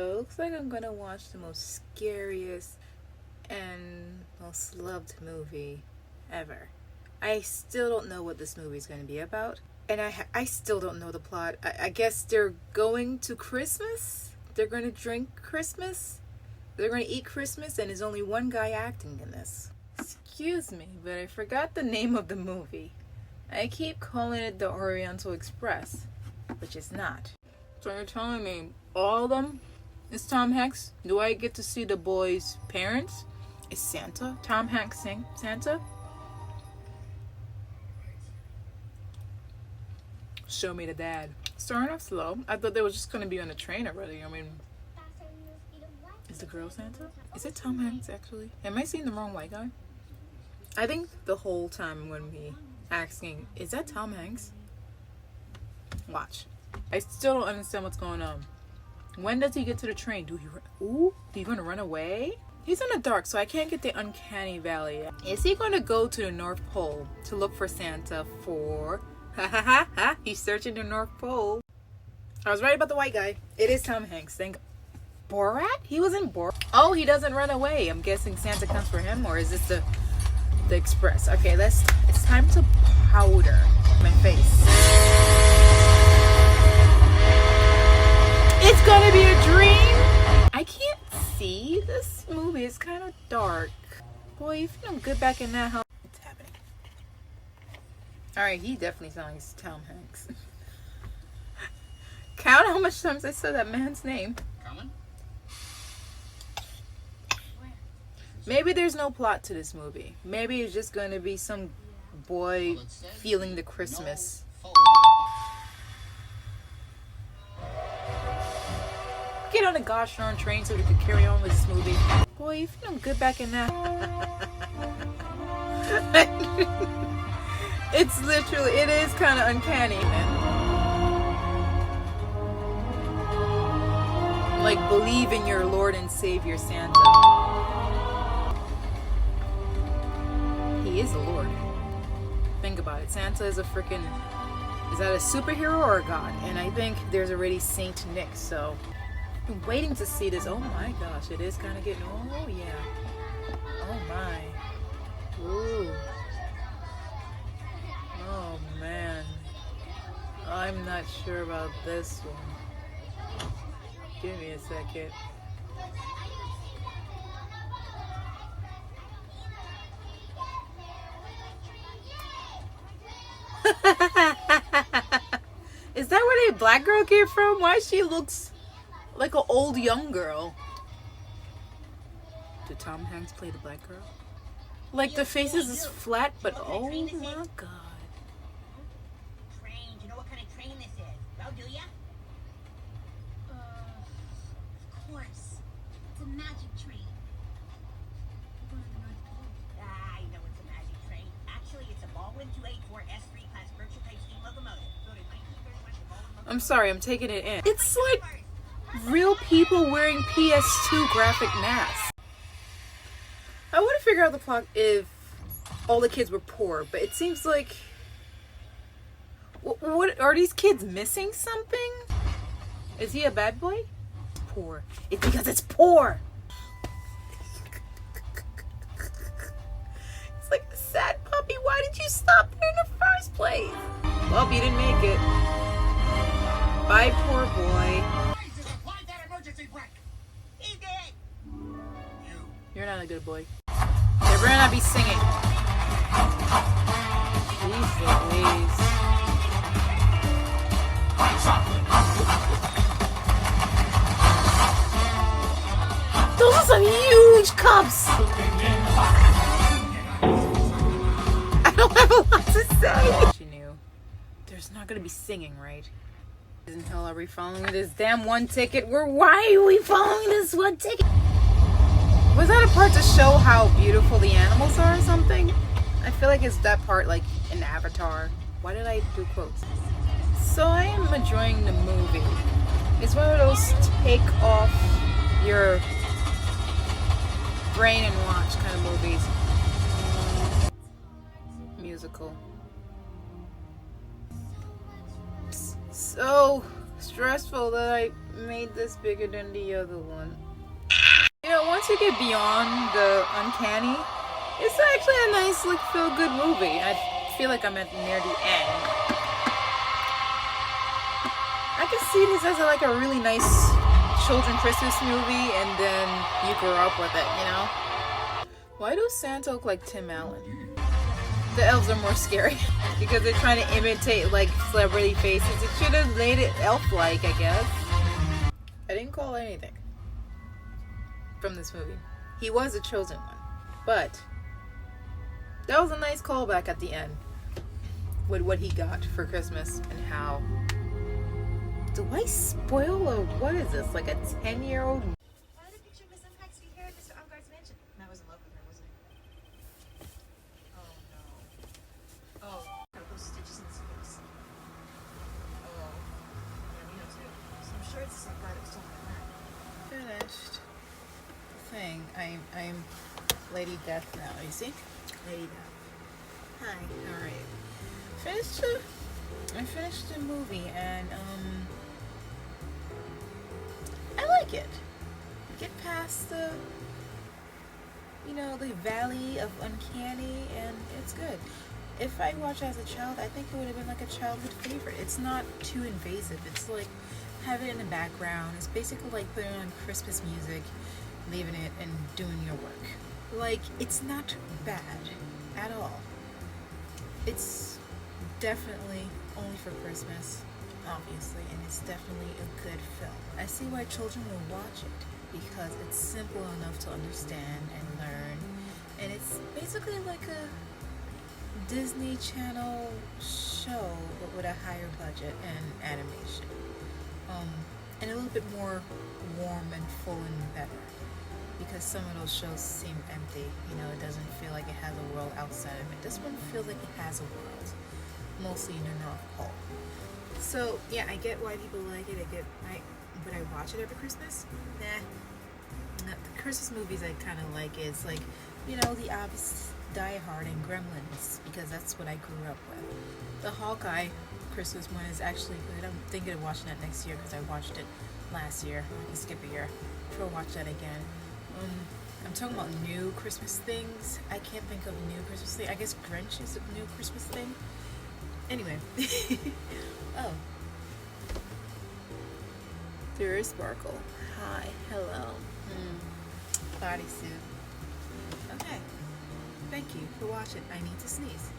So it looks like I'm gonna watch the most scariest and most loved movie ever. I still don't know what this movie is going to be about, and I still don't know the plot. I guess they're going to Christmas. They're going to drink Christmas. They're going to eat Christmas, and there's only one guy acting in this. Excuse me, but I forgot the name of the movie. I keep calling it the Oriental Express, which is not. So you're telling me all of them is Tom Hanks? Do I get to see the boys' parents? Is Santa? Tom Hanks sing Santa? Show me the dad. Starting off slow. I thought they were just going to be on a train already. I mean, is the girl Santa? Is it Tom Hanks actually? Am I seeing the wrong white guy? I think the whole time I'm going to be asking, is that Tom Hanks? Watch. I still don't understand what's going on. When does he get to the train? Ooh, he going to run away? He's in the dark, so I can't get the uncanny valley. Is he going to go to the North Pole to look for Santa for... Ha ha ha ha! He's searching the North Pole. I was right about the white guy. It is Tom Hanks. Thank... Borat? He was in Borat. Oh, he doesn't run away. I'm guessing Santa comes for him, or is this the Express? Okay, it's time to powder my face. It's gonna be a dream. I can't see this movie. It's kind of dark. Boy, you feel good back in that house. What's happening? Alright, he definitely sounds like Tom Hanks. Count how much times I said that man's name. Coming? Maybe there's no plot to this movie. Maybe it's just going to be some boy feeling the Christmas. Get on a gosh darn train so we can carry on with this movie. Boy, you feel good back in that. It's literally, it is kind of uncanny, man. Like, believe in your Lord and Savior Santa. He is the Lord. Think about it. Santa is a freaking... Is that a superhero or a god? And I think there's already Saint Nick, so... I'm waiting to see this. Oh my gosh, it is kind of getting... Oh yeah. Oh my. Ooh. Oh man. I'm not sure about this one. Give me a second. Is that where the black girl came from? Why she looks like an old young girl? Did Tom Hanks play the black girl? Like the faces is flat, but oh my god. Train. Do you know what kind of train this is? Well, do ya? Of course. It's a magic train. I know it's a magic train. Actually, it's a Baldwin 284 S3 class Berkshire type steam locomotive. Built in 1931 for Baldwin locomotive. I'm sorry, I'm taking it in. It's like real people wearing PS2 graphic masks. I want to figure out the plot if all the kids were poor, but it seems like... What are these kids missing something? Is he a bad boy? Poor. It's because it's poor. It's like a sad puppy. Why did you stop there in the first place? Well, you didn't make it. Bye, poor boy. You're not a good boy. They better not be singing. Jeez Louise. Those are some huge cups. I don't have a lot to say. She knew. There's not gonna be singing, right? In hell are we following this damn one ticket? Why are we following this one ticket? Was that a part to show how beautiful the animals are or something? I feel like it's that part like in Avatar. Why did I do quotes? So I am enjoying the movie. It's one of those take off your brain and watch kind of movies. Musical. So stressful that I made this bigger than the other one. You know, once you get beyond the uncanny, it's actually a nice, like, feel-good movie. I feel like I'm at near the end. I can see this as like a really nice children Christmas movie, and then you grow up with it, you know? Why does Santa look like Tim Allen? The elves are more scary because they're trying to imitate like celebrity faces. It should have made it elf-like, I guess. I didn't call anything from this movie. He was a chosen one, but that was a nice callback at the end with what he got for Christmas and how. Do I spoil or what is this? Like a 10-year-old? Why did the picture of Miss Unpack's here at Mr. Umgard's mansion? That was in love with her, wasn't it? Oh no. Oh, got those stitches in his face. Oh. Yeah, me too. So I'm sure it's the same guy that was talking about that. Finished thing. I'm Lady Death now. You see? Lady Death. Hi. How are you? I finished the movie and I like it. Get past the the valley of uncanny, and it's good. If I watched it as a child, I think it would have been like a childhood favorite. It's not too invasive. It's like have it in the background. It's basically like putting on Christmas music, leaving it, and doing your work. Like, it's not bad at all. It's definitely only for Christmas, obviously, and it's definitely a good film. I see why children will watch it, because it's simple enough to understand and learn, and it's basically like a Disney Channel show, but with a higher budget and animation, and a little bit more warm and full and better, because some of those shows seem empty. It doesn't feel like it has a world outside of it. This one feels like it has a world, mostly in the North Pole. So yeah, I get why people like it. Would I watch it every Christmas? Nah. The Christmas movies I kind of like is like, the obvious Die Hard and Gremlins, because that's what I grew up with. The Hawkeye Christmas one is actually good. I'm thinking of watching that next year because I watched it last year. I can skip a year. I'll watch that again. I'm talking about new Christmas things. I can't think of new Christmas thing. I guess Grinch is a new Christmas thing. Anyway. Oh. There is Sparkle. Hi. Hello. Bodysuit. Okay. Thank you for watching. I need to sneeze.